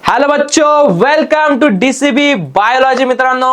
Hello बच्चो, welcome to DCB biology. मित्रांनो,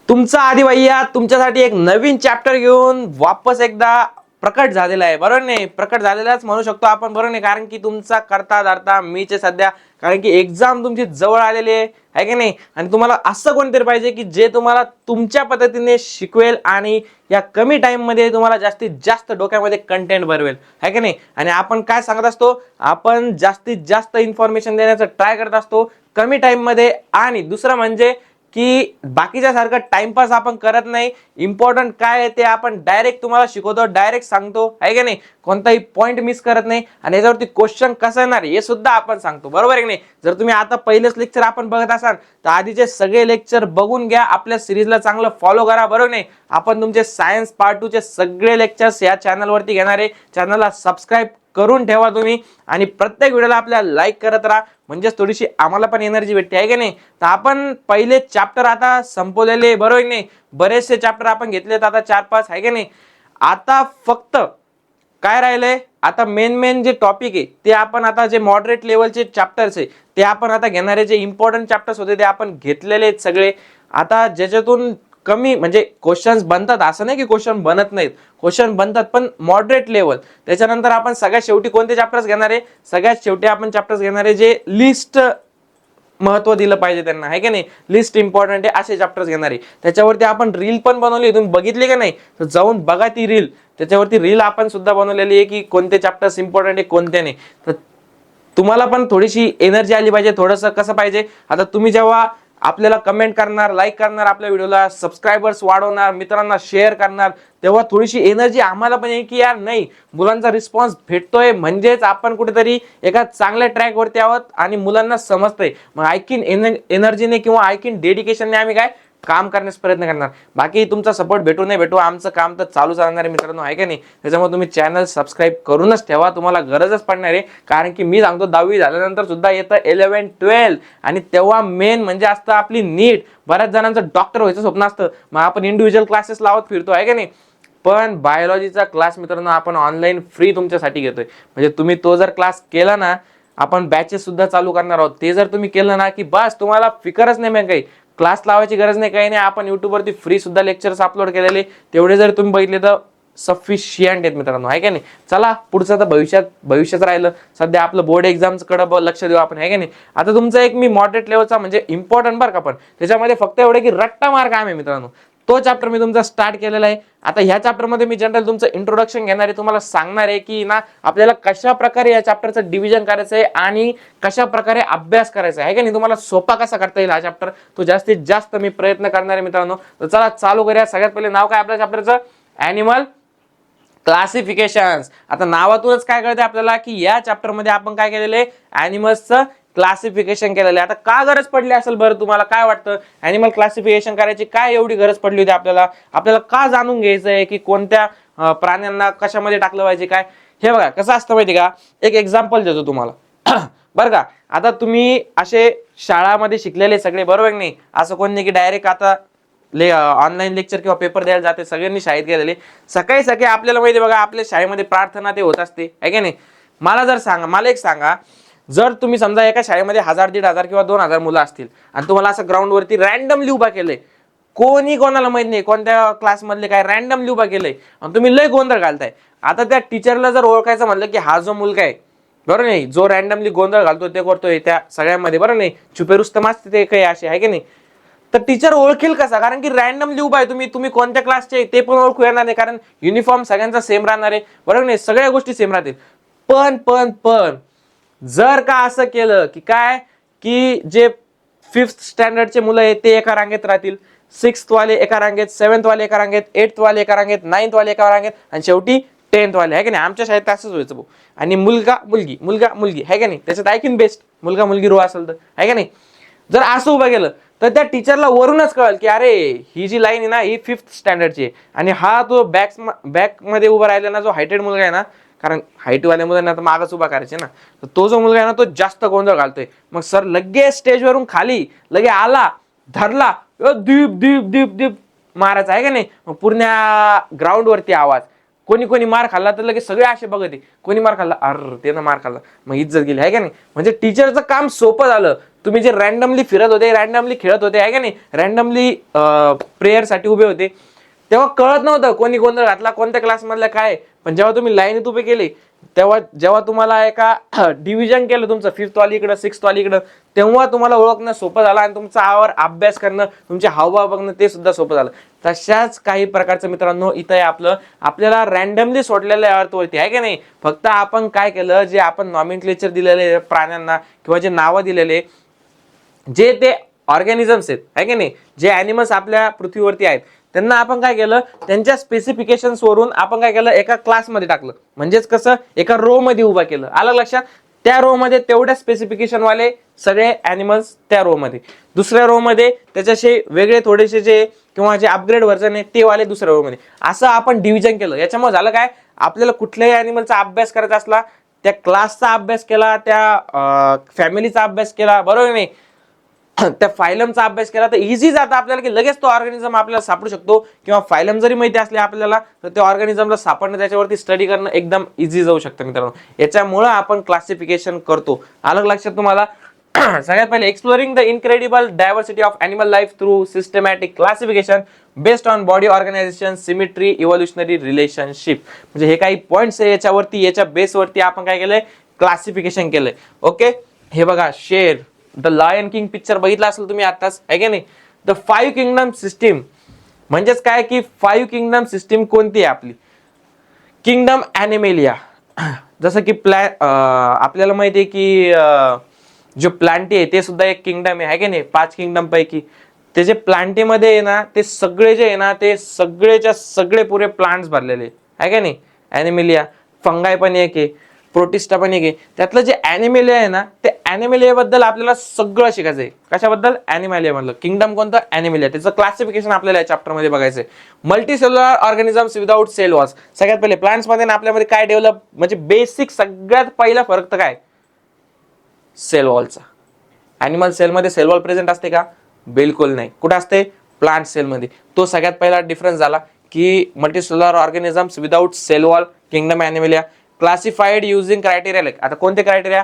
तुमचा आदी भैया तुमच्यासाठी एक नवीन चॅप्टर घेऊन वापस एकदा प्रकट झालेला आहे. बरोबर नाही? प्रकट झालेलाच म्हणू शकतो आपण. बरोबर नाही? कारण की तुमचा करता धरता मीचे सध्या, कारण की एक्झाम तुमची जवळ आलेली आहे की नाही. आणि तुम्हाला असं कोणतरी पाहिजे की जे तुम्हाला तुमच्या पद्धतीने शिकवेल आणि या कमी टाइम मध्ये तुम्हाला जास्तीत जास्त डोक्यामध्ये कंटेंट भरवेल, आहे की नाही. आणि आपण काय सांगत असतो, आपण जास्तीत जास्त इन्फॉर्मेशन देण्याचा ट्राय करत असतो कमी टाइम मध्ये. आणि दुसरं म्हणजे की बाकीच्या सारखं टाइमपास आपण करत नाही. इम्पॉर्टंट काय आहे ते आपण डायरेक्ट तुम्हाला शिकवतो, डायरेक्ट सांगतो, आहे की नाही. कोणताही पॉइंट मिस करत नाही. आणि याच्यावरती क्वेश्चन कसं येणार हे सुद्धा आपण सांगतो. बरोबर आहे की नाही. जर तुम्ही आता पहिलेच लेक्चर आपण बघत असाल तर आधीचे सगळे लेक्चर बघून घ्या. आपल्या सिरीजला चांगलं फॉलो करा. बरोबर नाही. आपण तुमचे सायन्स पार्ट 2 चे सगळे लेक्चर्स या चॅनलवरती घेणार आहे. चॅनलला सबस्क्राईब करून ठेवा तुम्ही आणि प्रत्येक व्हिडिओला आपल्याला लाईक करत राहा, म्हणजेच थोडीशी आम्हाला पण एनर्जी भेटते, आहे की नाही. तर आपण पहिले चॅप्टर आता संपवलेले, बरोबर नाही. बरेचसे चॅप्टर आपण घेतलेत आता 4-5, आहे की नाही. आता फक्त काय राहिलंय, आता मेन जे टॉपिक आहे ते आपण आता जे मॉडरेट लेवलचे चॅप्टर्स आहे ते आपण आता घेणारे. जे इम्पॉर्टंट चॅप्टर्स होते ते आपण घेतलेले आहेत सगळे. आता ज्याच्यातून कमी म्हणजे क्वेश्चन्स बनतात, असं नाही की क्वेश्चन बनत नाहीत, क्वेश्चन बनतात पण मॉडरेट लेवल. त्याच्यानंतर आपण सगळ्यात शेवटी कोणते चॅप्टर्स घेणार आहे, सगळ्यात शेवटी आपण चॅप्टर्स घेणार आहे जे लिस्ट महत्व दिलं पाहिजे त्यांना, आहे की नाही. लिस्ट इम्पॉर्टंट आहे असे चॅप्टर्स घेणार आहे. त्याच्यावरती आपण रील पण बनवली, तुम्ही बघितली का नाही तर जाऊन बघा ती रील. त्याच्यावरती रील आपण सुद्धा बनवलेली आहे की कोणते चॅप्टर्स इम्पॉर्टंट आहे कोणते नाही. तर तुम्हाला पण थोडीशी एनर्जी आली पाहिजे. थोडंसं कसं पाहिजे, आता तुम्ही जेव्हा आपल्याला कमेंट करणार, लाईक करणार, आपल्या व्हिडिओला सबस्क्रायबर्स वाढवणार, मित्रांना शेअर करणार, तेव्हा थोडीशी एनर्जी आम्हाला पण येईल की यार नाही, मुलांचा रिस्पॉन्स भेटतोय म्हणजेच आपण कुठेतरी एका चांगल्या ट्रॅक वरती आहोत आणि मुलांना समजतंय. मग ऐकीन एनर्जीने किंवा ऐकीन डेडिकेशनने आम्ही काय काम करण्यास प्रयत्न करणार. बाकी तुमचा सपोर्ट भेटू नाही भेटू, आमचं काम तर चालूच राहणार आहे मित्रांनो, आहे का नाही. त्याच्यामुळे तुम्ही चॅनल सबस्क्राईब करूनच ठेवा, तुम्हाला गरजच पडणार आहे. कारण की मी सांगतो 10वी झाल्यानंतर सुद्धा येतं 11, 12 आणि तेव्हा मेन म्हणजे असतं आपली नीट. बऱ्याच जणांचं डॉक्टर व्हायचं स्वप्न असतं, मग आपण इंडिव्हिज्युअल क्लासेस लावत फिरतो, आहे का नाही. पण बायोलॉजीचा क्लास मित्रांनो आपण ऑनलाईन फ्री तुमच्यासाठी घेतोय. म्हणजे तुम्ही तो जर क्लास केला ना, आपण बॅचेस सुद्धा चालू करणार आहोत. ते जर तुम्ही केलं ना की बस तुम्हाला फिकरच नाही, मग काही क्लास लावायची गरज नाही, काही नाही. आपण युट्यूब वरती फ्री सुद्धा लेक्चर्स अपलोड केलेले, तेवढे जर तुम्ही बघितले तर सफिशियंट आहेत मित्रांनो, आहे का नाही. चला पुढचं तर भविष्यात राहिलं. सध्या आपलं बोर्ड एक्झाम्स कडे लक्ष देऊ आपण, आहे का नाही. आता तुमचा एक मी मॉडरेट लेवलचा म्हणजे इम्पॉर्टंट बरं का, पण त्याच्यामध्ये फक्त एवढे की रट्टा मार काम आहे मित्रांनो. तो चॅप्टर मी तुमचा स्टार्ट केलेला आहे. आता ह्या चॅप्टर मध्ये मी जनरल तुमचं इंट्रोडक्शन घेणार आहे, तुम्हाला सांगणार आहे की ना आपल्याला कशा प्रकारे या चॅप्टरचं डिव्हिजन करायचं आहे आणि कशा प्रकारे अभ्यास करायचा आहे का नाही. तुम्हाला सोपा कसा करता येईल हा चॅप्टर, तो जास्तीत जास्त मी प्रयत्न करणार आहे मित्रांनो. तर चला चालू करूया. सगळ्यात पहिले नाव काय आपल्या चॅप्टरचं, ॲनिमल क्लासिफिकेशन्स. आता नावातूनच काय कळते आपल्याला की या चॅप्टर मध्ये आपण काय केलेलं आहे, ॲनिमल्सचं क्लासिफिकेशन केलेलं आहे. आता का गरज पडली असेल बरं, तुम्हाला काय वाटतं ॲनिमल क्लासिफिकेशन करायची काय एवढी गरज पडली होती आपल्याला का जाणून घ्यायचंय की कोणत्या प्राण्यांना कशामध्ये टाकलं पाहिजे काय. हे बघा कसं असतं माहिती का, एक एक्झाम्पल देतो तुम्हाला बरं का. आता तुम्ही असे शाळामध्ये शिकलेले सगळे, बरोबर नाही, असं कोण नाही की डायरेक्ट आता ऑनलाईन लेक्चर किंवा पेपर द्यायला जाते. सगळ्यांनी शाळेत गेलेले सकाळी सकाळी आपल्याला माहिती बघा आपल्या शाळेमध्ये प्रार्थना ते होत असते, आहे की नाही. मला एक सांगा, जर तुम्ही समजा एका शाळेमध्ये 1000, 1500 किंवा 2000 मुलं असतील आणि तुम्हाला असं ग्राउंड वरती रॅन्डमली उभा केलंय, कोणी कोणाला माहित नाही कोणत्या क्लास मधले काय रॅन्डमली उभा केलंय आणि तुम्ही लय गोंधळ घालताय. आता त्या टीचरला जर ओळखायचं म्हणलं की हा जो मुलगा आहे, बरोबर नाही, जो रॅन्डमली गोंधळ घालतो ते करतोय त्या सगळ्यांमध्ये, बरोबर नाही, छुपे रुस्तम असते ते काही असे, आहे की नाही. तर टीचर ओळखेल कसा, कारण की रॅन्डमली उभा आहे. तुम्ही कोणत्या क्लासचे ते पण ओळखू येणार नाही, कारण युनिफॉर्म सगळ्यांचा सेम राहणार आहे, बरोबर नाही, सगळ्या गोष्टी सेम राहतील. पण जर का असं केलं की काय, की जे 5th स्टँडर्डचे मुलं आहेत ते एका रांगेत राहतील, 6th वाले एका रांगेत, 7th वाले एका रांगेत, 8th वाले एका रांगेत, 9th वाले एका रांगेत आणि शेवटी 10th वाले, आहे की नाही. आमच्या शाळेत असंच व्हायचं भाऊ. आणि मुलगा मुलगी, आहे की नाही. त्याच्यात ऐकून बेस्ट मुलगा मुलगी रो असेल तर, आहे की नाही. जर असं उभं केलं तर त्या टीचरला वरूनच कळेल की अरे ही जी लाईन आहे ना ही 5th स्टँडर्डची आहे आणि हा तो बॅक मध्ये उभा राहिला ना जो हायटेड मुलगा आहे ना, कारण हाईट वाल्या मुलांना तर मागच उभा करायचे ना, तर तो जो मुलगा आहे ना तो जास्त गोंधळ घालतोय. मग सर लगेच स्टेजवरून खाली लगे आला, धरला, दीप दीप दीप दीप मारायचा, आहे का नाही. मग पूर्ण ग्राउंड वरती आवाज. कोणी मार खाल्ला तर लगेच सगळे असे बघते, कोणी मार खाल्ला, अर त्यानं मार खाल्ला, मग इज्जत गेली, आहे का नाही. म्हणजे टीचरचं काम सोपं झालं. तुम्ही जे रॅन्डमली फिरत होते, रॅन्डमली खेळत होते आहे का नाही, रॅन्डमली प्रेयरसाठी उभे होते, तेव्हा कळत नव्हतं कोणी गोंधळ घातला, कोणत्या क्लासमधला काय. पण जेव्हा तुम्ही लाईनीत उभे केले, तेव्हा जेव्हा तुम्हाला एका डिव्हिजन केलं तुमचं, 5th वाली इकडं 6th वाली इकडं, तेव्हा तुम्हाला ओळखणं सोपं झालं आणि तुमचा आवर अभ्यास करणं, तुमचे हावभाव बघणं ते सुद्धा सोपं झालं. तशाच काही प्रकारचं मित्रांनो इथं आपलं आपल्याला रॅन्डमली सोडलेल्या अर्थवरती आहे का नाही. फक्त आपण काय केलं, जे आपण नॉमेनक्लेचर दिलेले प्राण्यांना किंवा जे नावं दिलेले, जे ते ऑर्गॅनिझम्स आहेत आहे की नाही, जे ॲनिमल्स आपल्या पृथ्वीवरती आहेत, त्यांना आपण काय केलं, त्यांच्या स्पेसिफिकेशन्स वरून आपण काय केलं, एका क्लासमध्ये टाकलं. म्हणजेच कसं, एका रो मध्ये उभा केलं. आलं लक्षात. त्या रो मध्ये तेवढ्या स्पेसिफिकेशन वाले सगळे ॲनिमल्स त्या रो मध्ये, दुसऱ्या रो मध्ये त्याच्याशी वेगळे थोडेसे जे किंवा जे अपग्रेड व्हर्जन आहे ते वाले दुसऱ्या रो मध्ये, असं आपण डिव्हिजन केलं. याच्यामुळे झालं काय, आपल्याला कुठल्याही ॲनिमलचा अभ्यास करायचा असला, त्या क्लासचा अभ्यास केला, त्या फॅमिलीचा अभ्यास केला, बरोबर नाही, त्या फायलमचा अभ्यास केला, तर इझी जातं आपल्याला की लगेच तो ऑर्गॅनिझम आपल्याला सापडू शकतो. किंवा फायलम जरी माहिती असले आपल्याला, तर त्या ऑर्गॅनिझमला सापडणं, त्याच्यावरती स्टडी करणं एकदम इझी जाऊ शकतं मित्रांनो. याच्यामुळं आपण क्लासिफिकेशन करतो. अलग लक्षात तुम्हाला. सगळ्यात पहिले, exploring the incredible diversity of animal life through systematic classification based on body organisation, symmetry, evolutionary relationship. म्हणजे हे काही पॉईंट्स आहे, याच्यावरती, याच्या बेसवरती आपण काय केलंय, क्लासिफिकेशन केलंय. ओके, हे बघा, शेर, द लायन किंग पिक्चर बघितला असेल तुम्ही आताच आहे की नाही. द 5 किंगडम सिस्टीम म्हणजेच काय की 5 किंगडम सिस्टीम कोणती आहे आपली. किंगडम ॲनिमेलिया, जसं की आपल्याला माहिती आहे की जो प्लांटी आहे ते सुद्धा एक किंगडम आहे की नाही. 5 किंगडम पैकी ते जे प्लांटीमध्ये आहे ना, ते सगळे जे आहे ना, ते सगळेच्या सगळे पुरे प्लांट्स भरलेले आहे का नाही. ॲनिमेलिया, फंगाय पण एक आहे, प्रोटिस्टा पण एक आहे. त्यातलं जे ॲनिमेलिया आहे ना, ते ॲनिमेलिया बद्दल आपल्याला सगळं शिकायचं आहे. कशाबद्दल, ॲनिमेलिया मधलं. किंगडम कोणतं, ॲनिमेलिया. त्याचं क्लासिफिकेशन आपल्याला या चॅप्टर मध्ये बघायचं आहे. Multicellular organisms without cell walls. सगळ्यात पहिले प्लांट्स मध्ये ना आपल्यामध्ये काय डेव्हलप, म्हणजे बेसिक सगळ्यात पहिला फरक तर काय, सेल वॉलचा. ॲनिमल सेलमध्ये सेल वॉल प्रेझेंट असते का, बिलकुल नाही. कुठं असते, प्लांट सेलमध्ये. तो सगळ्यात पहिला डिफरन्स झाला की multicellular organisms without cell wall, kingdom Animalia. Classified using criteria. आता कोणते criteria,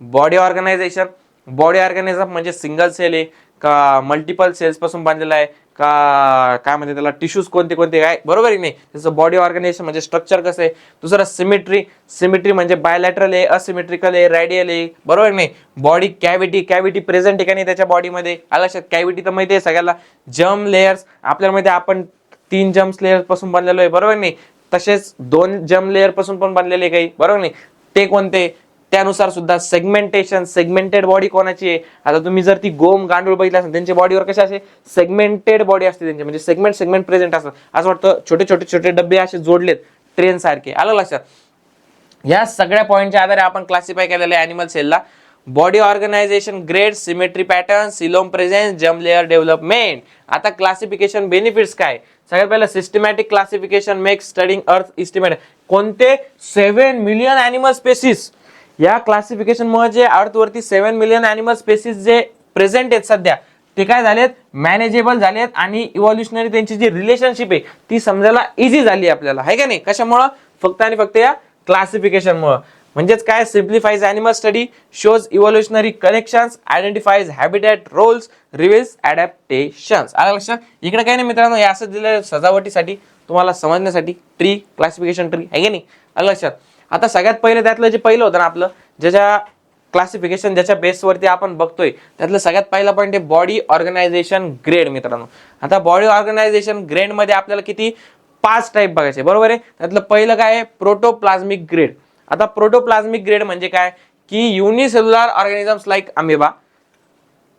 body organisation. Body organism म्हणजे सिंगल सेल आहे का मल्टिपल सेल्स पासून बनलेला आहे का, काय म्हणते त्याला, टिश्यूज कोणते कोणते काय, बरोबर आहे नाही. त्याचं बॉडी ऑर्गनायझेशन म्हणजे स्ट्रक्चर कसं आहे. दुसरं सिमेट्री. सिमेट्री म्हणजे बायलॅटरल आहे, असिमेट्रिकल आहे, रेडियल आहे, बरोबर नाही. Body cavity. कॅव्हिटी प्रेझेंट आहे का नाही त्याच्या बॉडीमध्ये, लक्षात. कॅव्हिटी तर माहिती आहे सगळ्याला. जर्म लेयर्स, आपल्याला माहिती आहे आपण 3 जर्म लेअर्स पासून बनलेलो आहे, बरोबर नाही. तसेच 2 जर्म लेअर पासून पण बनलेले काही, बरोबर नाही. ते कोणते, त्यानुसार सुद्धा सेगमेंटेशन. सेगमेंटेड बॉडी कोणाची आहे, आता तुम्ही जर ती गोम गांडूळ बघितला असेल, त्यांच्या बॉडीवर कशा असे सेगमेंटेड बॉडी असते त्यांची, म्हणजे सेगमेंट प्रेझेंट असतात. असं वाटतं छोटे छोटे छोटे डबे असे जोडलेत ट्रेन सारखे, आलं लक्षात. या सगळ्या पॉईंटच्या आधारे आपण क्लासिफाय केलेलं आहे ॲनिमल सेलला. Body organisation, grade, symmetry pattern, coelom presence, germ layer development. आता क्लासिफिकेशन बेनिफिट्स काय, सगळ्यात पहिलं systematic classification make studying earth estimate. कोणते, 7 मिलियन ॲनिमल स्पेसिस. या क्लासिफिकेशन मुळे जे अर्थवरती 7 मिलियन ॲनिमल स्पेसिस जे प्रेझेंट आहेत सध्या, ते काय झालेत, मॅनेजेबल झालेत. आणि इव्होल्युशनरी त्यांची जी रिलेशनशिप आहे ती समजायला इझी झाली आपल्याला, आहे का नाही. कशामुळं, फक्त आणि फक्त या क्लासिफिकेशन मुळे. म्हणजेच काय, simplifies animal study, shows evolutionary connections, identifies habitat roles, reveals adaptations. आलं लक्षात. इकडे काय नाही मित्रांनो, हे असं दिलेलं सजावटीसाठी, तुम्हाला समजण्यासाठी, ट्री, क्लासिफिकेशन ट्री, आहे की नाही, आलं लक्षात. आता सगळ्यात पहिलं त्यातलं जे पहिलं होतं ना आपलं, ज्याच्या क्लासिफिकेशन ज्याच्या बेसवरती आपण बघतोय, त्यातलं सगळ्यात पहिला पॉईंट आहे बॉडी ऑर्गनायझेशन ग्रेड मित्रांनो. आता बॉडी ऑर्गनायझेशन ग्रेड मध्ये आपल्याला किती, 5 टाईप बघायचे, बरोबर आहे. त्यातलं पहिलं काय आहे, प्रोटोप्लाझ्मिक ग्रेड. आता प्रोटोप्लाझ्मिक ग्रेड म्हणजे काय की unicellular organisms like amoeba,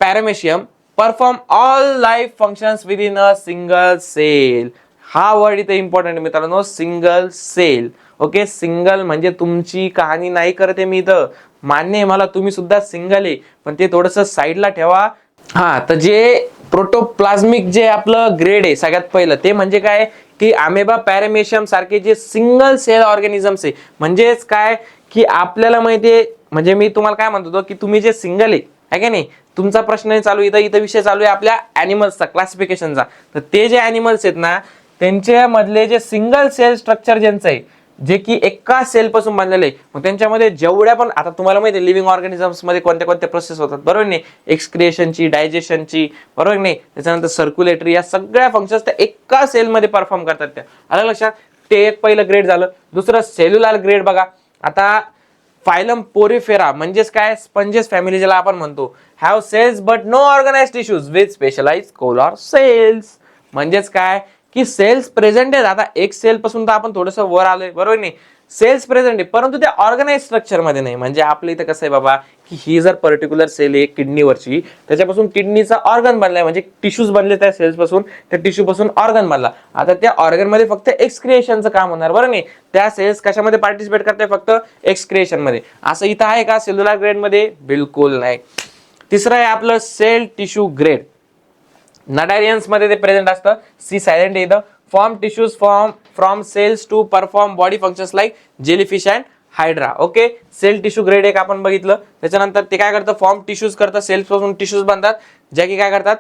paramecium perform all life functions within a single cell. हा वर्ड इथे इम्पॉर्टंट आहे मित्रांनो, सिंगल सेल. ओके, सिंगल म्हणजे तुमची कहाणी नाही करते मी इथं, मान्य आहे मला, तुम्ही सुद्धा सिंगल आहे, पण ते थोडंसं साईडला ठेवा. हा, तर जे प्रोटोप्लाझ्मिक जे आपलं ग्रेड आहे सगळ्यात पहिलं, ते म्हणजे काय की अमेबा, पॅरामेशियम सारखे जे सिंगल सेल ऑर्गॅनिझम्स आहे. म्हणजेच काय की आपल्याला माहितीये, म्हणजे मी तुम्हाला काय म्हणतो की तुम्ही जे सिंगल आहे का नाही, तुमचा प्रश्न चालू इथं विषय चालू आहे आपल्या ॲनिमल्सचा, क्लासिफिकेशनचा. तर ते जे ॲनिमल्स आहेत ना, त्यांच्या मधले जे सिंगल सेल स्ट्रक्चर ज्यांचं आहे, जे की एका सेल पासून बनलेले. मग त्यांच्यामध्ये जेवढ्या पण आता तुम्हाला माहिती आहे लिव्हिंग ऑर्गॅनिझम्स मध्ये कोणत्या कोणत्या प्रोसेस होतात बरोबर नाही, एक्सक्रिएशनची, डायजेशनची बरोबर नाही, त्याच्यानंतर सर्क्युलेटरी, या सगळ्या फंक्शन्स त्या एका सेलमध्ये परफॉर्म करतात. त्या आलं लक्षात. ते एक पहिलं ग्रेड झालं. दुसरं सेल्युलर ग्रेड बघा. आता फायलम पोरिफेरा म्हणजेच काय, स्पंजेस फॅमिली ज्याला आपण म्हणतो, have cells but no organised tissues with specialise collar cells. म्हणजेच काय की सेल्स प्रेझेंट आहेत. आता एक सेल पासून तर आपण थोडंसं वर आलोय बरोबर नाही, सेल्स प्रेझेंट आहे परंतु ते ऑर्गनाइज स्ट्रक्चर मध्ये नाही. म्हणजे आपल्या इथं कसं आहे बाबा की ही जर पर्टिक्युलर सेल आहे किडनीवरची, त्याच्यापासून किडनीचा ऑर्गन बनलाय, म्हणजे टिश्यूज बनले त्या सेल्स पासून, त्या टिश्यू पासून ऑर्गन बनला. आता त्या ऑर्गन मध्ये फक्त एक्सक्रिएशनचं काम होणार बरं नाही, त्या सेल्स कशामध्ये पार्टिसिपेट करते, फक्त एक्सक्रिएशन मध्ये. असं इथं आहे का सेल्युलर ग्रेड मध्ये? बिलकुल नाही. तिसरं आहे आपलं सेल टिश्यू ग्रेड. नडारियन्स मध्ये ते प्रेझेंट असतं. सी सायलेंट इथं. Form tissues from cells to perform body functions like jellyfish and hydra. Okay, cell tissue grade एक आपण बघितलं. त्याच्यानंतर ते काय करतं, फॉर्म टिश्यूज करतं, सेल्स पासून टिश्यूज बनतात, ज्या की काय करतात,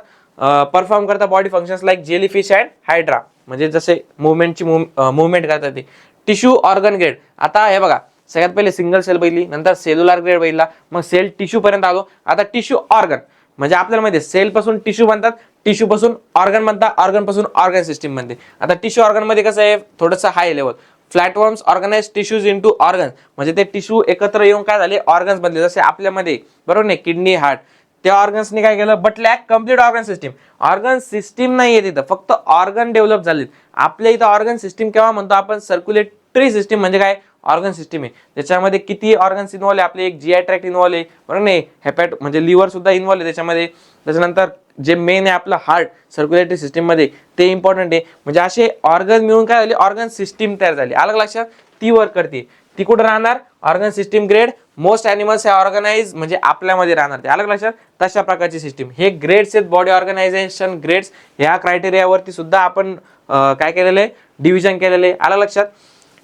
परफॉर्म करतात body functions like jellyfish and hydra, म्हणजे जसे मुवमेंटची मुवमेंट करतात ते. Tissue organ grade. आता हे बघा, सगळ्यात पहिले सिंगल सेल बघितली, नंतर सेल्युलर ग्रेड बघितला, मग सेल टिश्यू पर्यंत आलो. आता टिश्यू ऑर्गन म्हणजे आपल्याला माहिती आहे सेल पासून टिश्यू बनतात, टिश्यू पासून ऑर्गन बनतात, ऑर्गन पासून ऑर्गन सिस्टीम बनते. आता टिश्यू ऑर्गन मध्ये कसं आहे, थोडंसं high level. Flatworms organize tissues into organ, म्हणजे ते टिश्यू एकत्र येऊन काय झाले, ऑर्गन्स बनले. जसे आपल्यामध्ये बरोबर नाही, किडनी, हार्ट, त्या ऑर्गन्सने काय केलं, but lack complete organ system. Organ system नाहीये तिथं, फक्त ऑर्गन डेव्हलप झाले. आपल्या इथं ऑर्गन सिस्टीम केव्हा म्हणतो आपण, सर्क्युलेटरी सिस्टीम म्हणजे काय, ऑर्गन सिस्टीम आहे. त्याच्यामध्ये किती ऑर्गन्स इन्व्हॉल्व आहे, आपले एक जीआय ट्रॅक्ट इन्व्हॉल्व आहे बरोबर नाही, हेपॅट म्हणजे लिव्हर सुद्धा इन्व्हॉल्व आहे त्याच्यामध्ये. त्याच्यानंतर जे मेन आहे आपलं हार्ट सर्क्युलेटरी सिस्टीम मध्ये, ते इम्पॉर्टंट आहे. म्हणजे असे ऑर्गन मिळून काय झाले, ऑर्गन सिस्टीम तयार झाली. अलग लक्षात. ती वर्क करते. ती कुठे राहणार, organ system grade. Most animals हे ऑर्गनाइज म्हणजे आपल्यामध्ये राहणार ते. अलग लक्षात. तशा प्रकारची सिस्टीम. हे ग्रेड्स आहेत, बॉडी ऑर्गनायझेशन ग्रेड्स. ह्या क्रायटेरियावरती सुद्धा आपण काय केलेलं आहे, डिव्हिजन केलेलं आहे. अलग लक्षात.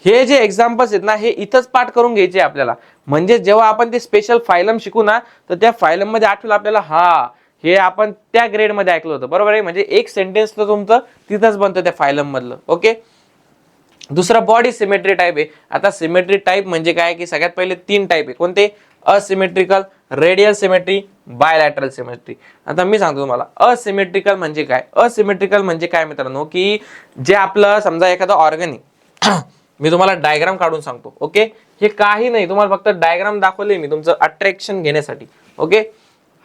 हे जे एक्झाम्पल्स आहेत ना, हे इथंच पाठ करून घ्यायचे आपल्याला. म्हणजे जेव्हा आपण ते स्पेशल फायलम शिकू ना, तर त्या फायलम मध्ये आठवलं आपल्याला, हा हे आपण त्या ग्रेड मध्ये ऐकलं होतं बरोबर आहे. म्हणजे एक सेंटेन्स तर तुमचं तिथंच बनतं त्या फायलम मधलं. ओके. दुसरा बॉडी सिमेट्री टाईप आहे. आता सिमेट्री टाईप म्हणजे काय की सगळ्यात पहिले 3 टाईप आहे. कोणते, asymmetrical, radial symmetry, bilateral symmetry. आता मी सांगतो तुम्हाला असिमेट्रिकल म्हणजे काय. असिमेट्रिकल म्हणजे काय मित्रांनो, की जे आपलं समजा एखादं ऑर्गन आहे मी तुम्हाला डायग्राम काढून सांगतो. ओके, हे काही नाही, तुम्हाला फक्त डायग्राम दाखवले मी तुमचं अट्रॅक्शन घेण्यासाठी. ओके,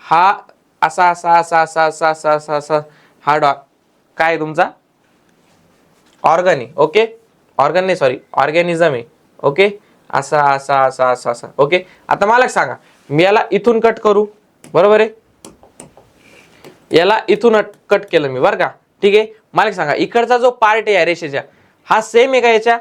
हा असा असा असा असा असा असा असा असा हा काय तुमचा ऑर्गन आहे. ओके, ऑर्गन नाही सॉरी, ऑर्गॅनिझम आहे. ओके, असा असा असा असा असा. ओके, आता मला सांगा, मी याला इथून कट करू बरोबर आहे, याला इथून कट केलं मी बरं का, ठीक आहे. मला सांगा, इकडचा जो पार्ट आहे या रेषेच्या, हा सेम आहे का, याच्या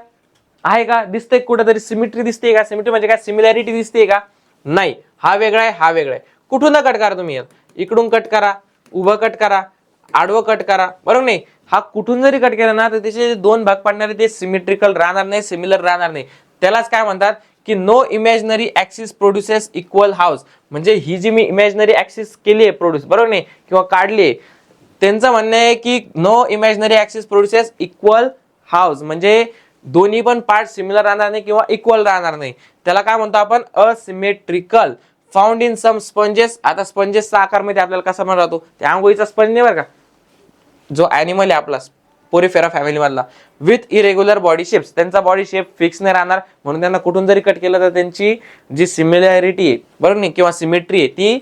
आहे का, दिसतंय कुठेतरी सिमेट्री दिसते का, सिमेट्री म्हणजे काय, सिमिलॅरिटी दिसते का, नाही. हा वेगळा आहे, हा वेगळा आहे. कुठून कट करा तुम्ही, इकडून कट करा, उभं कट करा, आडवं कट करा बरोबर नाही. हा कुठून जरी कट केला ना, तर त्याचे 2 भाग पडणारे ते सिमेट्रिकल राहणार नाही, सिमिलर राहणार नाही. त्यालाच काय म्हणतात की no imaginary axis produces equal halves. म्हणजे ही जी मी इमॅजिनरी ऍक्सिस केली आहे प्रोड्यूस बरोबर नाही, किंवा काढली आहे, त्यांचं म्हणणं आहे की no imaginary axis produces equal halves. म्हणजे दोन्ही पण पार्ट सिमिलर राहणार नाही किंवा इक्वल राहणार नाही. त्याला काय म्हणतो आपण, asymmetrical. Found in some sponges. आता स्पंजेसचा आकार मध्ये आपल्याला कसा म्हणून राहतो, त्या आंघोळीचा स्पंज नाही बरं का, जो ॲनिमल आहे आपला पोरिफेरा फॅमिली मधला, विथ इरेग्युलर बॉडी शेप्स. त्यांचा बॉडी शेप फिक्स नाही राहणार, म्हणून त्यांना कुठून जरी कट केलं तर त्यांची जी सिमिलॅरिटी आहे बरोबर नाही किंवा सिमेट्री आहे ती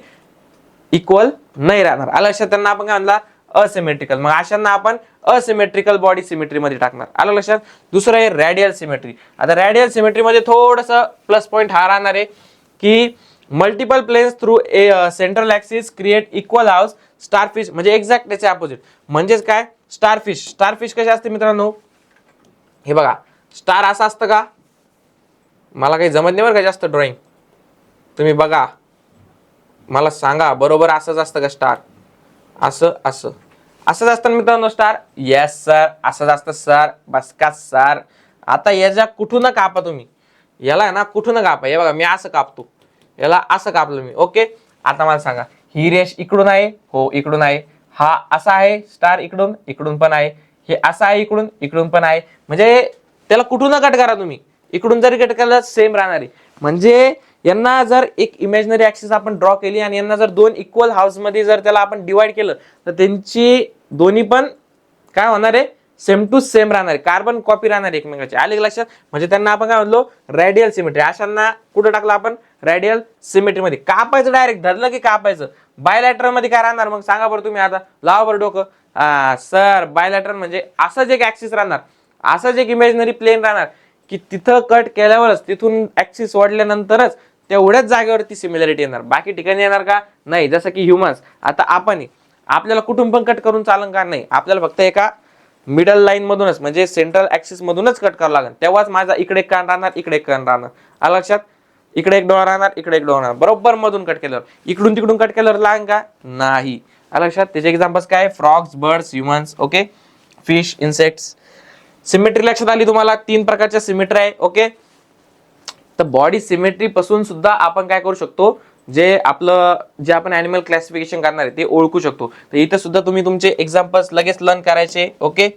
इक्वल नाही राहणार. आलं लक्षात. त्यांना आपण काय म्हणला, असिमेट्रिकल. मग अशांना आपण असिमेट्रिकल बॉडी सिमेट्री मध्ये टाकणार. आलं लक्षात. दुसरं आहे रॅडियल सिमेट्री. आता रॅडियल सिमेट्री मध्ये थोडस प्लस पॉईंट हा राहणार आहे की multiple planes through central axis create equal halves. Starfish म्हणजे एक्झॅक्ट त्याचे अपोजिट. म्हणजेच काय, स्टारफिश. स्टारफिश कसे असते मित्रांनो, हे बघा, स्टार असं असतं का, मला काही जमत नाही बरं का जास्त ड्रॉइंग, तुम्ही बघा मला सांगा बरोबर असंच असतं का स्टार, असं असं असंच असतं मित्रांनो स्टार. येस सर, असंच असतं सर, बस का सर. आता याच्या कुठून कापा तुम्ही, याला ना कुठून कापा, हे बघा मी असं कापतो, याला असं कापलं मी. ओके, आता मला सांगा, ही रेष इकडून आहे, हो इकडून आहे, हा असा आहे स्टार, इकडून पण आहे, हे असं आहे, इकडून पण आहे. म्हणजे त्याला कुठून कट करा तुम्ही, इकडून जरी कट केलं सेम राहणार आहे. म्हणजे यांना जर एक इमॅजिनरी ऍक्सिस आपण ड्रॉ केली आणि यांना जर दोन इक्वल हाऊस मध्ये जर त्याला आपण डिवाइड केलं तर त्यांची दोन्ही पण काय होणार आहे, सेम टू सेम राहणार आहे, कार्बन कॉपी राहणार आहे एकमेकांची. आले का लक्षात? म्हणजे त्यांना आपण काय म्हणलो, रेडियल सिमेट्री. अशांना कुठं टाकलं आपण, रेडियल सिमेट्री मध्ये. कापायचं डायरेक्ट, धरलं की कापायचं. बायलॅटरल मध्ये काय राहणार मग सांगा बरं तुम्ही, आता लावा बरं डोकं. सर बायलॅटरल म्हणजे असंच एक ऍक्सिस राहणार, असंच एक इमॅजिनरी प्लेन राहणार की तिथं कट केल्यावरच, तिथून ऍक्सिस वाढल्यानंतरच तेवढ्याच जागेवरती सिमिलॅरिटी येणार, बाकी ठिकाणी येणार का नाही. जसं की ह्युमन्स, आता आपण आपल्याला कुठून पण कट करून चालन का नाही, आपल्याला फक्त एका मिडल लाईन मधूनच म्हणजे सेंट्रल ऍक्सिस मधूनच कट करावं लागेल, तेव्हाच माझा इकडे एक कान राहणार, इकडे एक कान राहणार. आलं लक्षात? इकडे एक डोळा राहणार, इकडे एक डोळा राहणार, बरोबर मधून कट केल्यावर. इकडून तिकडून कट केल्यावर लागेल का नाही. आलं लक्षात? त्याचे एक्झाम्पल्स काय, frogs, birds, humans, okay, fish, insects. Symmetry लक्षात आली तुम्हाला, 3 प्रकारच्या सिमेट्री आहे. ओके, तर बॉडी सिमेट्री पासून सुद्धा आपण काय करू शकतो, जे आपण ॲनिमल क्लासिफिकेशन करणार आहे ते ओळखू शकतो. तर इथं सुद्धा तुम्ही तुमचे एक्झाम्पल्स लगेच लर्न करायचे. ओके,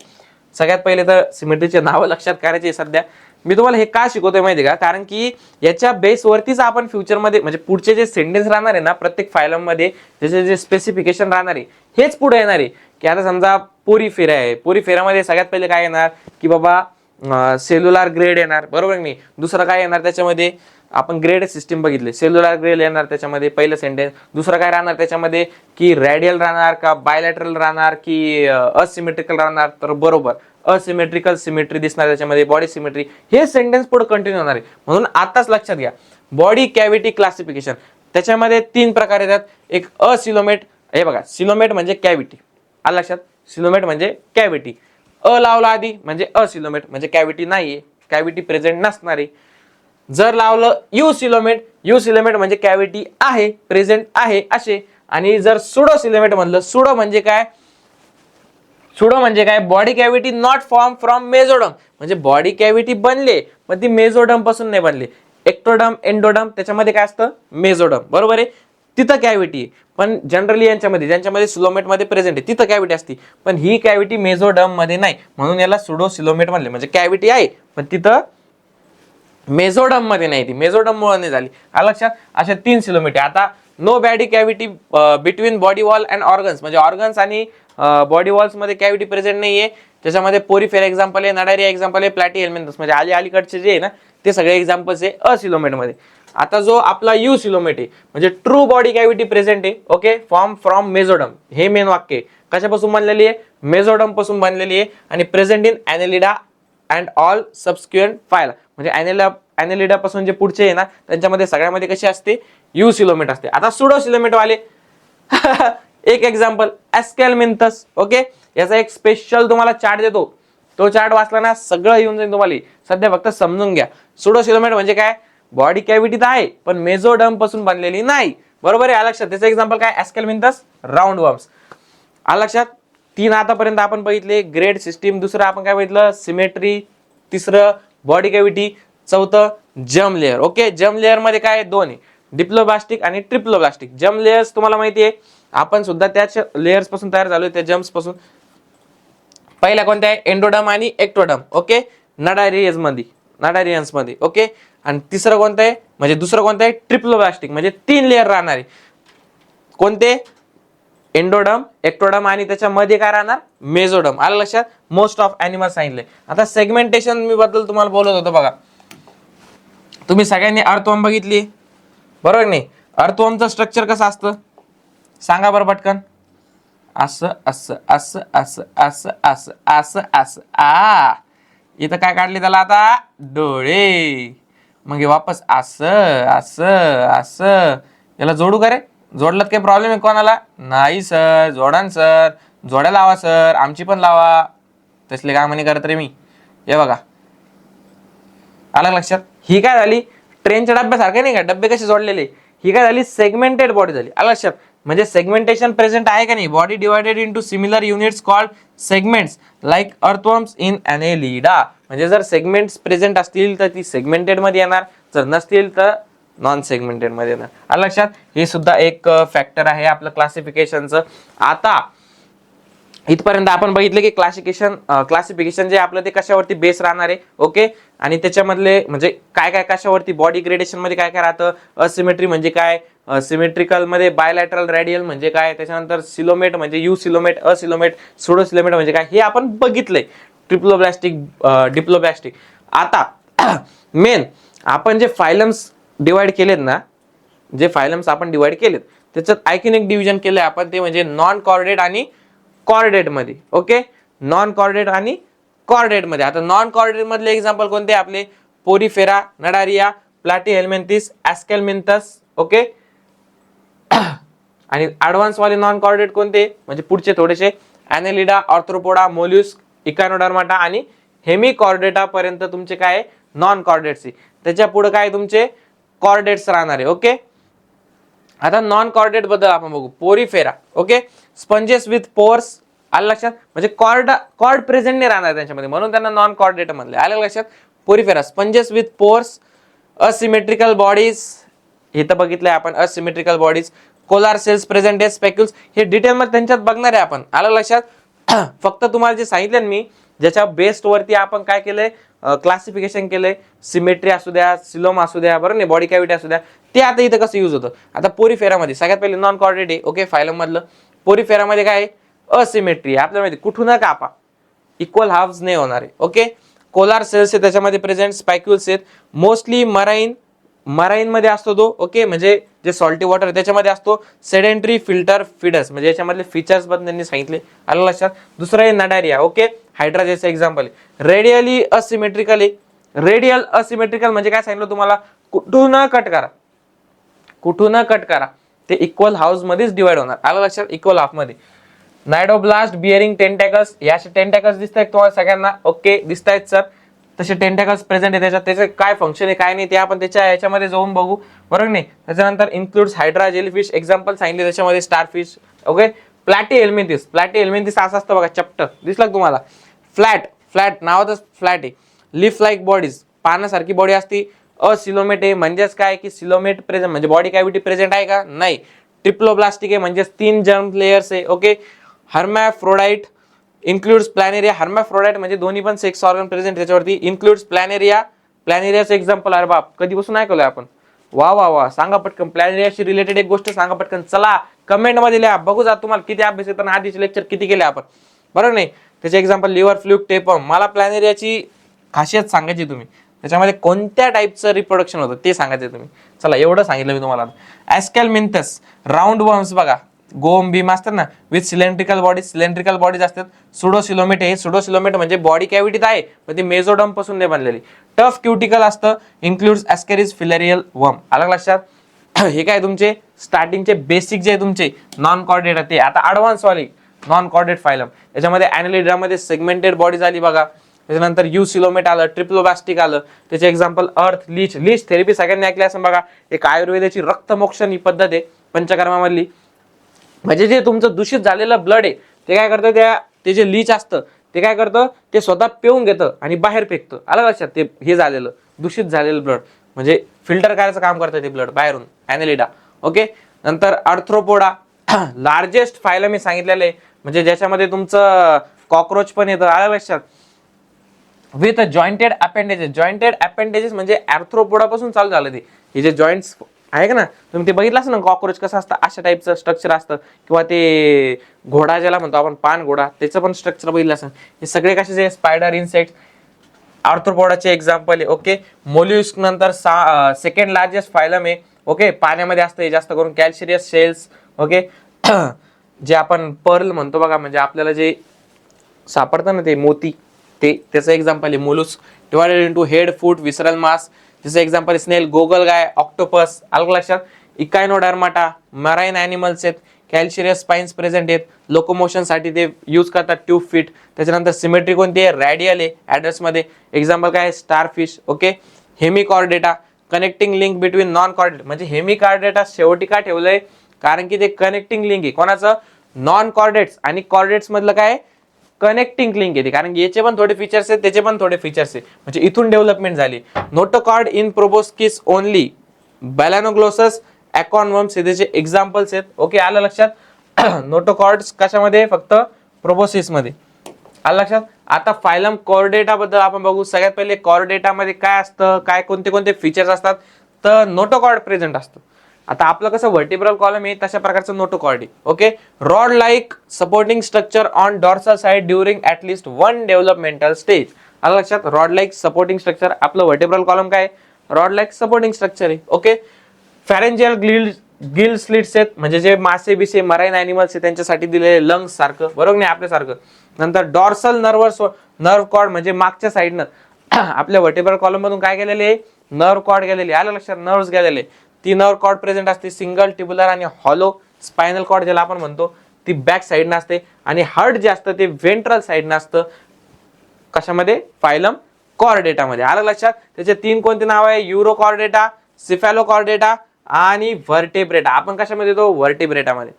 सगळ्यात पहिले तर सिमेट्रीचे नाव लक्षात करायचे. सध्या मी तुम्हाला हे का शिकवतोय माहिती का, कारण की याच्या बेसवरतीच आपण फ्युचरमध्ये म्हणजे पुढचे जे सेंटेन्स राहणार आहे ना प्रत्येक फायलम मध्ये, त्याचे जे स्पेसिफिकेशन राहणार आहे हेच पुढे येणार आहे. की आता समजा पोरीफेरा आहे, पोरीफेरामध्ये सगळ्यात पहिले काय येणार की बाबा सेल्युलर ग्रेड येणार, बरोबर नाही. दुसरं काय येणार त्याच्यामध्ये, आपण ग्रेड सिस्टीम बघितले, सेल्युलर ग्रेड येणार त्याच्यामध्ये पहिलं सेंटेन्स. दुसरं काय राहणार त्याच्यामध्ये की रेडियल राहणार का बायलॅटरल राहणार की असिमेट्रिकल राहणार, तर बरोबर असिमेट्रिकल सिमेट्री दिसणार त्याच्यामध्ये, बॉडी सिमेट्री. हे सेंटेन्स पुढे कंटिन्यू होणार आहे. म्हणून आताच लक्षात घ्या, बॉडी कॅव्हिटी क्लासिफिकेशन त्याच्यामध्ये 3 प्रकार येतात. एक असिलोमेट, हे बघा सिलोमेट म्हणजे कॅव्हिटी, आलं लक्षात, सिलोमेट म्हणजे कॅव्हिटी. लावला आधी म्हणजे असिलोमेट म्हणजे कॅव्हिटी नाहीये, कॅव्हिटी प्रेझेंट नसणारी. जर लावलं यू सिलोमेट म्हणजे कॅव्हिटी आहे, प्रेझेंट आहे असे. आणि जर सुडो सिलोमेट म्हणलं, सुडो म्हणजे काय, body cavity not form from mesoderm, म्हणजे बॉडी कॅव्हिटी बनले पण ती मेझोडम पासून नाही बनली. एक्टोडम, एंडोडम त्याच्यामध्ये काय असतं, मेझोडम, बरोबर आहे, तिथं कॅव्हिटी. पण जनरली यांच्यामध्ये ज्यांच्यामध्ये सिलोमेट मध्ये प्रेझेंट आहे तिथं कॅव्हिटी असते, पण ही कॅव्हिटी मेझोडम मध्ये नाही, म्हणून याला सुडो सिलोमेट म्हणले. म्हणजे कॅव्हिटी आहे पण तिथं मेझोडम मध्ये नाही, ती मेझोडम मुळे नाही झाली. आलं लक्षात? अशा 3 सिलोमेट. आता no body cavity between body wall and organs, म्हणजे ऑर्गन्स आणि बॉडी वॉल्स मध्ये कॅव्हिटी प्रेझेंट नाहीये. त्याच्यामध्ये पोरीफेरा एक्झाम्पल आहे, नडारिया एक्झाम्पल आहे, प्लॅटीहेल्मिन्थस म्हणजे अलीकडचे जे आहे ना ते सगळे एक्झाम्पल्स आहे असिलोमेट मध्ये. आता जो आपला यू सिलोमेट आहे म्हणजे ट्रू बॉडी कॅव्हिटी प्रेझेंट आहे. ओके, फॉर्म फ्रॉम मेझोडम, हे मेन वाक्य आहे. कशापासून बनलेली आहे, मेझोडम पासून बनलेली आहे. आणि प्रेझेंट इन ॲनेलिडा अँड ऑल सबस्क्युएंट फायला, म्हणजे ॲनेलिडा पासून जे पुढचे आहे ना त्यांच्यामध्ये सगळ्यामध्ये कशी असते, यू सिलोमेट असते. आता सुडो सिलोमेट वाले एक एक्झाम्पल ॲस्केलमिन्थस. ओके, याचा एक स्पेशल तुम्हाला चार्ट देतो, तो चार्ट वाचला ना सगळं येऊन जाईल तुम्हाला. सध्या फक्त समजून घ्या, सुडो सिलोमेट म्हणजे काय, बॉडी कॅव्हिटी तर आहे पण मेझोडम पासून बनलेली नाही, बरोबर आहे. लक्षात? त्याचं एक्झाम्पल काय, ॲस्केलमिन्थस, राऊंड वर्म्स. लक्षात? 3 आतापर्यंत आपण बघितले, ग्रेड सिस्टीम. दुसरं आपण काय बघितलं, सिमेट्री. तिसरं बॉडी कॅव्हिटी. चौथं germ layer. Okay, germ layer मध्ये काय 2 आहे, डिप्लोब्लास्टिक आणि ट्रिप्लोब्लास्टिक. जर्म लेयर्स तुम्हाला माहिती आहे, आपण सुद्धा त्याच लेयर्स पासून तयार झालोय, त्या जर्म्स पासून. पहिला कोणता आहे, एंडोडम आणि एक्टोडम. ओके, नडारियन्स मध्ये. ओके, आणि तिसरं कोणतं आहे म्हणजे दुसरं कोणतं आहे, ट्रिप्लोब्लास्टिक, म्हणजे 3 लेअर राहणार आहे. कोणते, एंडोडम, एक्टोडम आणि त्याच्यामध्ये काय राहणार, मेझोडम. आलं लक्षात? मोस्ट ऑफ ॲनिमल सांगितले. आता सेगमेंटेशन मी बद्दल तुम्हाला बोलत होतो बघा. तुम्ही सगळ्यांनी अर्थवर्म बघितली, बरोबर नाही. अर्थवर्मचं स्ट्रक्चर कसं असतं सांगा बरं पटकन. असं असं असं असं असं असं असं असं इथं काय काढले त्याला आता, डोळे. मग वापस असं असं असं. याला जोडू का रे, जोडलात काही प्रॉब्लेम आहे कोणाला, नाही सर, जोडा सर, जोड्या लावा सर, आमची पण लावा, तसले काम नाही करत रे मी. हे बघा, आलं लक्षात? ही काय झाली, ट्रेनच्या डब्यासारखे नाही का, डब्बे कसे जोडलेले, ही काय झाली, सेगमेंटेड बॉडी झाली. आलं लक्षात? म्हणजे सेगमेंटेशन प्रेझेंट आहे का नाही, body divided into similar units called segments like earthworms in annelida. म्हणजे जर सेगमेंट्स प्रेझेंट असतील तर ती सेगमेंटेड मध्ये येणार, जर नसतील तर नॉन सेगमेंटेड मध्ये येणार. आलं लक्षात? हे सुद्धा एक फॅक्टर आहे आपलं क्लासिफिकेशनचं. आता इथपर्यंत आपण बघितलं की क्लासिफिकेशन जे आपलं ते कशावरती बेस राहणार आहे. ओके, आणि त्याच्यामधले म्हणजे काय काय कशावरती बॉडी ग्रेडेशन मध्ये काय काय राहतं, असिमेट्री म्हणजे काय, सिमेट्रिकल मध्ये बायलॅटरल रेडियल म्हणजे काय, त्याच्यानंतर सिलोमेट म्हणजे eucoelomate, acoelomate, pseudocoelomate म्हणजे काय, हे आपण बघितलंय. Triploblastic, diploblastic. आता मेन आपण जे फायलम्स डिवाइड केलेत ना, जे फायलम्स आपण डिवाइड केलेत त्याच्यात आणखीन एक डिव्हिजन केलंय आपण, ते म्हणजे नॉन कॉर्डेट आणि कॉर्डेट मध्ये. ओके, नॉन कॉर्डेट आणि कॉर्डेट मध्ये. आता नॉन कॉर्डेट मधले एक्झाम्पल कोणते आपले, पोरीफेरा, नडारिया, प्लॅटीहेल्मिंथिस, ॲस्केलमिंथस. ओके, आणि ऍडव्हान्स वाले नॉन कॉर्डेट कोणते म्हणजे पुढचे थोडेसे, ॲनेलिडा, ऑर्थ्रोपोडा, मोल्युस्क, इकायनोडर्माटा आणि हेमिकॉर्डेटा पर्यंत तुमचे काय नॉन कॉर्डेट्स. त्याच्या पुढे काय तुमचे कॉर्डेट्स राहणार आहे. ओके, आता नॉन कॉर्डेट बद्दल आपण बघू. Porifera, okay, sponges with pores. आलं लक्षात, म्हणजे कॉर्ड प्रेझेंट नाही राहणार त्यांच्यामध्ये, म्हणून त्यांना नॉन कॉर्डेट म्हणले. आलं लक्षात. Porifera, sponges with pores, asymmetrical bodies, हे तर बघितलंय आपण, asymmetrical bodies, collar cells present आहे, स्पेक्युल्स, हे डिटेल मध्ये त्यांच्यात बघणार आहे आपण. आलं लक्षात. फक्त तुम्हाला जे सांगितलं मी, ज्याच्या बेस्ड वरती आपण काय केलंय, क्लासिफिकेशन केलंय, सिमेट्री असू द्या, सिलोम असू द्या, बरोबर नाही, बॉडी कॅव्हिटी असू द्या, ते आता इथं कसं यूज होतं. आता पोरीफेरामध्ये सगळ्यात पहिले नॉन कॉर्डेट आहे. ओके, फायलम मधलं. पोरीफेरामध्ये काय असिमेट्री आपल्याला माहिती, कुठून कापा, इक्वल हाफ्स नाही होणार आहे. ओके, कोलार सेल्स आहे त्याच्यामध्ये प्रेझेंट, स्पायक्युल्स आहेत, मोस्टली मराईन मध्ये असतो तो. ओके, म्हणजे जे सॉल्टी वॉटर त्याच्यामध्ये असतो. सेडेंटरी फिल्टर फीडर्स, म्हणजे याच्यामधले फीचर्स पण त्यांनी सांगितले. आलं लक्षात. दुसरं आहे नडारिया. ओके, हायड्राजेचं एक्झाम्पल आहे. रेडियली असिमेट्रिकल आहे. रेडियल असिमेट्रिकल म्हणजे काय सांगितलं तुम्हाला, कुठून कट करा, कुठून कट करा, ते इक्वल हाऊस मध्येच डिवाइड होणार. आलं लक्षात, इक्वल हाफ मध्ये. नायडोब्लास्ट बिअरिंग टेंटॅकल्स, या टेंटॅकल्स दिसत आहेत तुम्हाला सगळ्यांना. ओके, दिसत आहेत सर, तसे टेंटॅकल्स प्रेझेंट आहे त्याच्यात. त्याचे काय फंक्शन आहे काय नाही ते आपण त्याच्या याच्यामध्ये जाऊन बघू, बरोबर नाही. त्याच्यानंतर इन्क्लुड्स हायड्रा, जेलीफिश, एक्झाम्पल सांगितले त्याच्यामध्ये, स्टारफिश. ओके, प्लॅटीहेल्मिंथिस. प्लॅटीहेल्मिंथिस असं असतं बघा, चपट दिसलं तुम्हाला. फ्लॅट नावातच फ्लॅट आहे. लिफ लाईक बॉडीज, पानासारखी बॉडी असती. असिलोमेट आहे म्हणजेच काय की सिलोमेट प्रेझेंट म्हणजे बॉडी कॅव्हिटी प्रेझेंट आहे का, नाही. ट्रिप्लोब्लास्टिक आहे म्हणजेच 3 जर्म लेयर्स आहे. Okay, hermaphrodite includes planaria. Hermaphrodite म्हणजे दोन्ही पण सेक्स ऑर्गन प्रेझेंट त्याच्यावरती. Includes planaria. प्लॅनेरियाचं एक्झाम्पल, अरे बाप कधीपासून ऐकलंय आपण. वा वा वा, सांगा पटकन, प्लॅनेरियाशी रिलेटेड एक गोष्ट सांगा पटकन. चला कमेंट मध्ये लिहा, बघू जा तुम्हाला किती अभ्यास येताना, आधीचे लेक्चर किती केले आपण, बरोबर नाही. त्याचे एक्झाम्पल, लिव्हर फ्लूक, टेपम. मला प्लॅनेरियाची खासियत सांगायची तुम्ही, त्याच्यामध्ये कोणत्या टाईपचं रिप्रोडक्शन होतं ते सांगायचं तुम्ही. चला एवढं सांगितलं मी तुम्हाला. ॲस्केलमिंथस, राऊंड वर्म्स बघा, गोम बीम असतात ना, विथ सिलेंड्रिकल बॉडीज असतात. सुडोसिलोमेट, हे सुडोसिलोमेट म्हणजे बॉडी कॅव्हिटीत आहे पण ती मेझोडर्म पासून नाही बनलेली. टफ क्युटिकल असतं. इन्क्लुड्स ॲस्केरिस फिलेरियल वर्म. अलग लक्षात. हे काय तुमचे स्टार्टिंगचे बेसिक जे तुमचे नॉन कॉर्डेट ते. आता ऍडव्हान्स वाले नॉन कॉर्डेट फायलम, याच्यामध्ये ॲनेलिडामध्ये सेगमेंटेड बॉडीज आली बघा. त्याच्यानंतर यू सिलोमेट आलं, ट्रिप्लोब्लास्टिक आलं. त्याचे एक्झाम्पल अर्थ, लीच थेरपी सगळ्यांनी ऐकली असं बघा. एक आयुर्वेदाची रक्तमोक्षण ही पद्धत आहे पंचकर्मामधली. म्हणजे जे तुमचं दूषित झालेलं ब्लड आहे ते काय करतं, ते जे लीच असतं ते काय करतं, ते स्वतः पिऊन घेतं आणि बाहेर फेकतं. आलं लक्षात, ते हे झालेलं दूषित झालेलं ब्लड म्हणजे फिल्टर करायचं काम करतं ते ब्लड बाहेरून, ॲनेलिडा. ओके, नंतर आर्थ्रोपोडा, लार्जेस्ट फायलम मी सांगितलेलं आहे, म्हणजे ज्याच्यामध्ये तुमचं कॉक्रोच पण येतं. आलं लक्षात. विथ जॉइंटेड अपेंडेजेस म्हणजे आर्थ्रोपोडा पासून चालू झालं ते. हे जे जॉईंट्स आहे का ना, तुम्ही ते बघितलं असं ना, कॉक्रोच कसं असतं, अशा टाईपचं स्ट्रक्चर असतं. किंवा ते घोडा ज्याला म्हणतो आपण, पान घोडा, त्याचं पण स्ट्रक्चर बघितलं असं. हे सगळे कशाचे, स्पायडर, इन्सेक्ट, आर्थ्रोपोडाचे एक्झाम्पल आहे. ओके, मोल्युस्क नंतर सेकंड लार्जेस्ट फायलम आहे. ओके, पाण्यामध्ये असतं जास्त करून. कॅल्शियस शेल्स. ओके, जे आपण पर्ल म्हणतो बघा, म्हणजे आपल्याला जे सापडतं ना ते मोती, ते त्याचं एक्झाम्पल आहे मोलुस्क. डिवायडेड इंटू हेड, फूट, विसरल मास. जसं एक्झाम्पल स्नेल, गोगल गाय, ऑक्टोपस. अलग लक्षात. इकायनोडर्माटा, मराईन ॲनिमल्स आहेत. कॅल्शियस स्पाइन्स प्रेझेंट आहेत. लोकोमोशन साठी ते यूज करतात ट्यूब फिट. त्याच्यानंतर सिमेट्री कोणती आहे, रॅडियल आहे ॲड्रेस मध्ये. एक्झाम्पल काय, starfish. Okay, Hemichordata, connecting link between non chordate. म्हणजे हेमिकॉर्डेटा शेवटी का ठेवलंय, कारण की ते कनेक्टिंग लिंक आहे कोणाचं, नॉन कॉर्डेट्स आणि कॉर्डेट्स मधलं काय, कनेक्टिंग लिंक येते. कारण याचे पण थोडे फीचर्स आहेत, त्याचे पण थोडे फीचर्स आहे, म्हणजे इथून डेव्हलपमेंट झाली. नोटोकॉर्ड इन प्रोबोस्किस ओनली, बॅलानोग्लोसस, ॲकॉर्नवर्म्स हे त्याचे एक्झाम्पल्स आहेत. ओके, आलं लक्षात. नोटोकॉर्ड्स कशामध्ये, फक्त प्रोबोसिस मध्ये. आलं लक्षात. आता फायलम कॉर्डेटा बद्दल आपण बघू. सगळ्यात पहिले कॉर्डेटा मध्ये काय असतं, काय कोणते कोणते फीचर्स असतात, तर नोटोकॉर्ड प्रेझेंट असतं. आता आपलं कसं व्हर्टिब्रल कॉलम आहे तशा प्रकारचं नोटोकॉर्ड आहे. Okay. Rod like supporting structure on dorsal side during at least one developmental stage. आलं लक्षात. रॉड लाईक सपोर्टिंग स्ट्रक्चर, आपलं व्हर्टिब्रल कॉलम काय, रॉड लाईक सपोर्टिंग स्ट्रक्चर आहे. ओके. फॅरेंजियल गिल स्लिट्स आहेत, म्हणजे जे मासे बिसे मराईन अॅनिमल्स आहेत त्यांच्यासाठी दिलेले लंग्स सारखं, बरोबर नाही आपल्यासारखं. नंतर डॉर्सल नर्व कॉर्ड, म्हणजे मागच्या साईडनं आपल्या व्हर्टिब्रल कॉलम मधून काय गेलेले, नर्व कॉर्ड गेलेले. आलं लक्षात. नर्व्स गेलेले. ती नर्व कॉर्ड प्रेझेंट असते. सिंगल ट्युब्युलर आणि हॉलो स्पायनल कॉर्ड ज्याला आपण म्हणतो ती बॅक साईडनं असते. आणि हार्ट जे असतं ते व्हेंट्रल साईडनं असतं. कशामध्ये, फायलम कॉर्डेटामध्ये. आलं लक्षात. त्याचे 3 कोणते नाव आहे, युरोकॉर्डेटा, सिफॅलोकॉर्डेटा आणि व्हर्टेब्रेटा. आपण कशामध्ये येतो, व्हर्टेब्रेटामध्ये.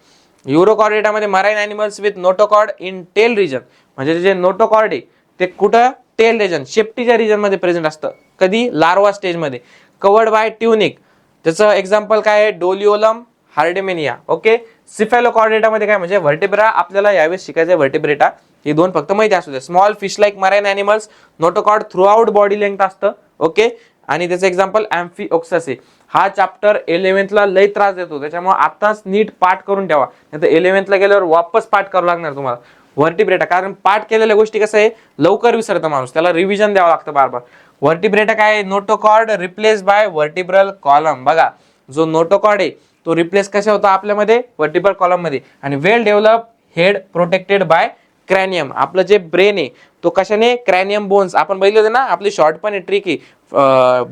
युरोकॉर्डेटामध्ये marine animals with notochord in tail region, म्हणजे जे नोटोकॉर्ड आहे ते कुठं, टेल रिजन, शेपटीच्या रिजन मध्ये प्रेझेंट असतं. कधी, लार्वा स्टेज मध्ये. कवर्ड बाय ट्युनिक, त्याचं एक्झाम्पल काय आहे, डोलिओलम हार्डेमेनिया. ओके. सिफॅलोकॉर्डेटामध्ये काय, म्हणजे व्हर्टेब्रा. आपल्याला यावेळेस शिकायचं व्हर्टेब्रेटा, हे 2 फक्त माहिती असू दे. Small fish like marine animals, notochord throughout body length असतं. ओके. आणि त्याचं एक्झाम्पल अँफिओक्सस आहे. हा चॅप्टर 11th ला लय त्रास देतो, त्याच्यामुळे आताच नीट पाठ करून ठेवा, नाही तर 11th ला गेल्यावर वापस पाठ करावं लागणार तुम्हाला व्हर्टिब्रेटा. कारण पाठ केलेल्या गोष्टी कसं आहे, लवकर विसरतं माणूस, त्याला रिव्हिजन द्यावं लागतं बार बार. व्हर्टिब्रेटा काय, नोटोकॉर्ड रिप्लेस बाय व्हर्टिब्रल कॉलम. बघा, जो नोटोकॉर्ड आहे तो रिप्लेस कशा होता आपल्यामध्ये, व्हर्टिब्रल कॉलम मध्ये. आणि वेल डेव्हलप हेड प्रोटेक्टेड बाय क्रॅनियम. आपलं जे ब्रेन आहे तो कशाने, क्रॅनियम बोन्स. आपण बघितले होते ना, आपली शॉर्ट पण आहे ट्रिक आहे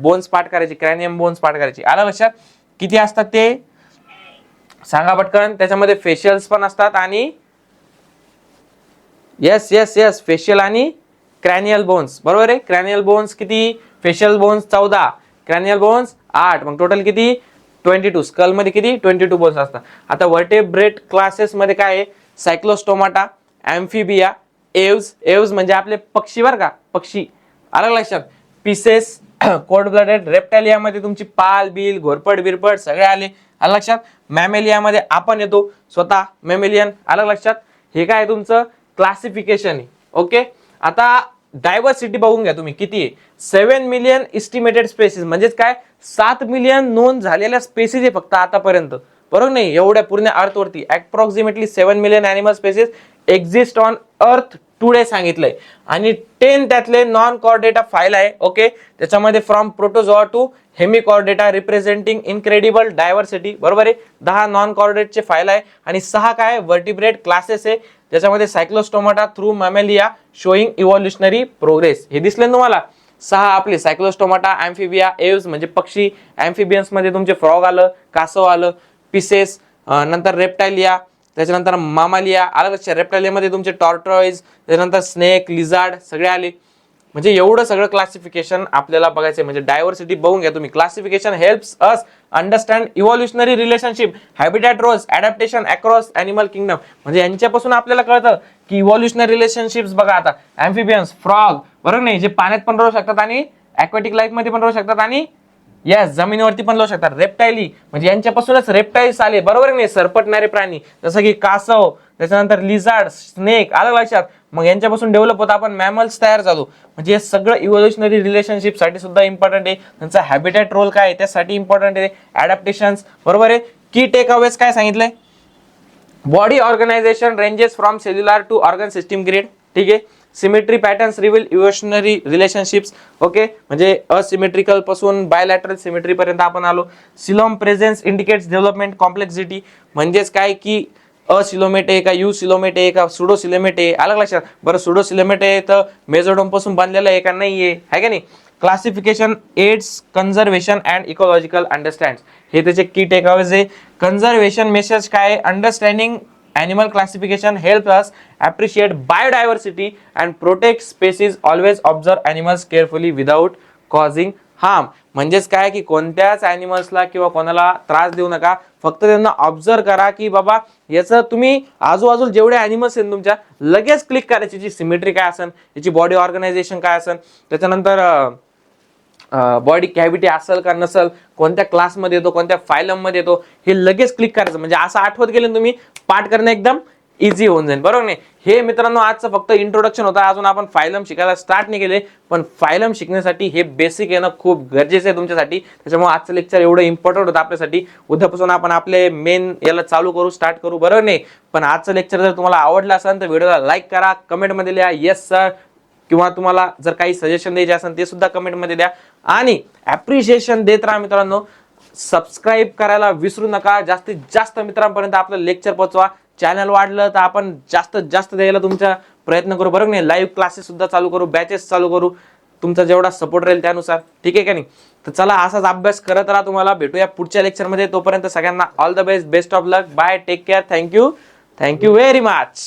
बोन्स पाठ करायची, क्रॅनियम बोन्स पाठ करायची. आलं लक्षात. किती असतात ते सांगा पटकन. त्याच्यामध्ये फेशियल्स पण असतात आणि येस येस येस फेशियल आणि क्रॅनियल बोन्स. बरोबर आहे. क्रॅनियल बोन्स किती, फेशियल बोन्स 14, क्रॅनियल बोन्स 8, मग टोटल किती 22. स्कल मध्ये किती 22 बोन्स असतात. आता व्हर्टेब्रेट क्लासेस मध्ये काय आहे, सायक्लोस्टोमाटा, अँफिबिया, एव्स म्हणजे आपले पक्षी बर का, पक्षी. आलं लक्षात. पिसेस, कोल्ड ब्लडेड, रेप्टालियामध्ये तुमची पाल बिल घोरपड बिरपड सगळे आले. आलं लक्षात. मॅमेलियामध्ये आपण येतो स्वतः, मॅमेलियन. आलं लक्षात. हे काय तुमचं क्लासिफिकेशन आहे. ओके. आता डायव्हर्सिटी बघून घ्या तुम्ही किती आहे, 7 मिलियन इस्टिमेटेड स्पेसिस, म्हणजेच काय 7 मिलियन नोंद झालेल्या स्पेसिस आहे फक्त आतापर्यंत, बरोबर नाही, एवढ्या पूर्ण अर्थवरती. Approximately 7 million animal species exist on earth today सांगितलंय. आणि 10 त्यातले नॉन कॉर्डेटा फाईल आहे. ओके. त्याच्यामध्ये from protozoa to hemichordata representing incredible diversity. बरोबर आहे. 10 नॉन कॉर्डेटचे फाईल आहे आणि 6 काय व्हर्टिब्रेट क्लासेस आहे, ज्याच्यामध्ये सायक्लोस्टोमाटा through mammalia showing evolutionary progress. हे दिसले तुम्हाला 6 आपले, सायक्लोस्टोमाटा, अँफिबिया, एव्स म्हणजे पक्षी, अँफिबियन्स मध्ये तुमचे फ्रॉग आलं, कासव आलं, पिसेस, नंतर रेप्टाइलिया, त्याच्यानंतर मामालिया. आलं लक्षात. रेप्टाइलियामध्ये तुमचे टॉर्टॉइज, त्याच्यानंतर स्नेक, लिझार्ड सगळे आले. म्हणजे एवढं सगळं क्लासिफिकेशन आपल्याला बघायचं. म्हणजे डायव्हर्सिटी बघून घ्या तुम्ही. Classification helps us understand evolutionary relationship, habitat roles, adaptation across animal kingdom. म्हणजे यांच्यापासून आपल्याला कळतं की इव्होल्युशनरी रिलेशनशिप्स. बघा आता अँफिबियन्स, फ्रॉग, बरोबर नाही, जे पाण्यात पण राहू शकतात आणि ॲक्वॅटिक लाईफ मध्ये पण राहू शकतात आणि येस जमिनीवरती पण राहू शकतात. रेप्टाइली म्हणजे यांच्यापासूनच रेप्टाइल्स आले, बरोबर नाही, सरपटणारे प्राणी जसं की कासव, त्याच्यानंतर लिझार्ड, स्नेक. आलं लक्षात. मग यांच्यापासून डेव्हलप होता आपण मॅमल्स तयार झालो. म्हणजे हे सगळं इव्होल्युशनरी रिलेशनशिप साठी सुद्धा इम्पॉर्टंट आहे. त्यांचा हॅबिटॅट रोल काय आहे त्यासाठी इम्पॉर्टंट आहे. अडॅप्टेशन्स, बरोबर आहे. की टेक अवेज काय सांगितलंय, body organisation ranges from cellular to organ system grade. ठीक आहे. Symmetry patterns reveal evolutionary relationships. Okay. म्हणजे असिमेट्रिकल पासून बायलॅटरल सिमेट्री पर्यंत आपण आलो. Coelom presence indicates development complexity. म्हणजेच काय की असिलोमेट आहे का, यू सिलोमेट आहे का, सुडो सिलोमेट आहे. आलं लक्षात. बरं, सुडो सिलोमेट आहे तर मेझोडोम पासून बांधलेलं आहे का, नाही आहे का नाही. Classification aids conservation and ecological understand. हे त्याचे की टेकअवेज आहे. कन्झर्वेशन मेसेज काय, understanding animal classification helps us appreciate biodiversity and protect species. Always observe animals carefully without causing harm. म्हणजेच काय की कोणत्याच ॲनिमल्सला किंवा कोणाला त्रास देऊ नका, फक्त त्यांना ऑब्झर्व करा की बाबा याचं तुम्ही आजूबाजूला जेवढे ॲनिमल्स आहेत तुमच्या लगेच क्लिक करायची, याची सिमेट्री काय असेल, याची बॉडी ऑर्गनायझेशन काय असेल, त्याच्यानंतर बॉडी कॅव्हिटी असेल का नसेल, कोणत्या क्लासमध्ये येतो, कोणत्या फायलम मध्ये येतो, हे लगेच क्लिक करायचं. म्हणजे असं आठवत गेलं तुम्ही, पाठ करणं एकदम इझी होऊन जाईल, बरोबर नाही. हे मित्रांनो आजचं फक्त इंट्रोडक्शन होतं, अजून आपण फायलम शिकायला स्टार्ट नाही केले, पण फायलम शिकण्यासाठी हे बेसिक येणं खूप गरजेचं आहे तुमच्यासाठी. त्याच्यामुळे आजचं लेक्चर एवढं इम्पॉर्टंट होतं आपल्यासाठी. उद्यापासून आपण आपले मेन याला चालू करू, स्टार्ट करू, बरोबर नाही. पण आजचं लेक्चर जर तुम्हाला आवडलं असेल तर व्हिडिओला लाईक करा, कमेंटमध्ये लिहा येस सर, किंवा तुम्हाला जर काही सजेशन द्यायचे असेल ते सुद्धा कमेंटमध्ये द्या. आणि ऍप्रिशिएशन देत राहा मित्रांनो. सबस्क्राईब करायला विसरू नका. जास्तीत जास्त मित्रांपर्यंत आपलं लेक्चर पोहोचवा. चॅनल वाढलं तर आपण जास्तीत जास्त द्यायला तुमचा प्रयत्न करू, बरोबर नाही. लाईव्ह क्लासेस सुद्धा चालू करू, बॅचेस चालू करू. तुमचा जेवढा सपोर्ट राहील त्यानुसार, ठीक आहे का नाही. तर चला असाच अभ्यास करत राहा. तुम्हाला भेटूया पुढच्या लेक्चरमध्ये. तोपर्यंत सगळ्यांना all the best, best of luck, bye, take care, thank you very much.